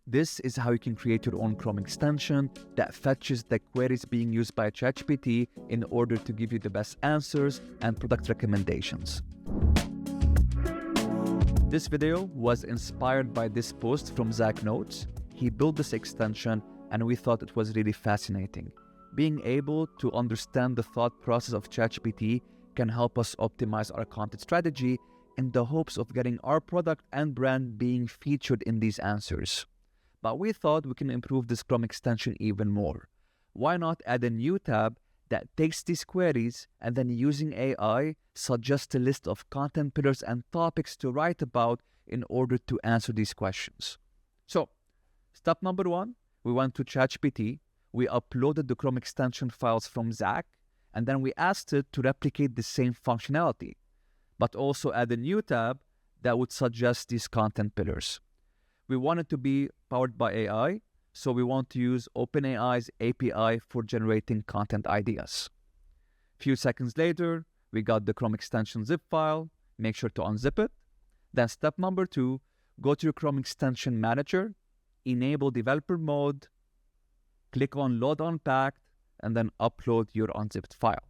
This is how you can create your own Chrome extension that fetches the queries being used by ChatGPT in order to give you the best answers and product recommendations. This video was inspired by this post from Zack Notes. He built this extension and we thought it was really fascinating. Being able to understand the thought process of ChatGPT can help us optimize our content strategy in the hopes of getting our product and brand being featured in these answers. But we thought we can improve this Chrome extension even more. Why not add a new tab that takes these queries and then using AI suggest a list of content pillars and topics to write about in order to answer these questions. So, step number 1, we went to ChatGPT, we uploaded the Chrome extension files from Zack, and then we asked it to replicate the same functionality, but also add a new tab that would suggest these content pillars. We want it to be powered by AI, so we want to use OpenAI's API for generating content ideas. A few seconds later, we got the Chrome extension zip file. Make sure to unzip it. Then step number 2, go to your Chrome extension manager, enable developer mode, click on load unpacked, and then upload your unzipped file.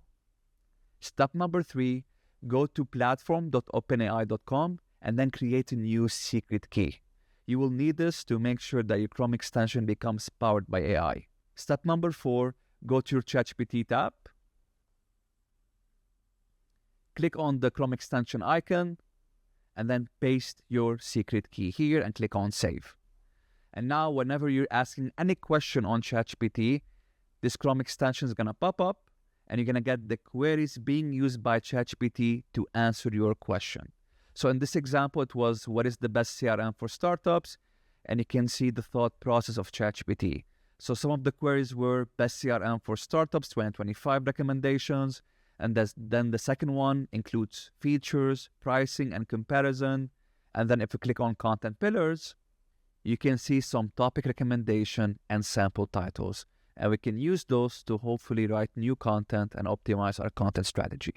Step number 3, go to platform.openai.com and then create a new secret key. You will need this to make sure that your Chrome extension becomes powered by AI. Step number 4, go to your ChatGPT tab, click on the Chrome extension icon, and then paste your secret key here and click on save. And now whenever you're asking any question on ChatGPT, this Chrome extension is going to pop up and you're going to get the queries being used by ChatGPT to answer your question. So in this example, it was, what is the best CRM for startups? And you can see the thought process of ChatGPT. So some of the queries were best CRM for startups 2025 recommendations. And then the second one includes features, pricing, and comparison. And then if you click on content pillars, you can see some topic recommendation and sample titles. And we can use those to hopefully write new content and optimize our content strategy.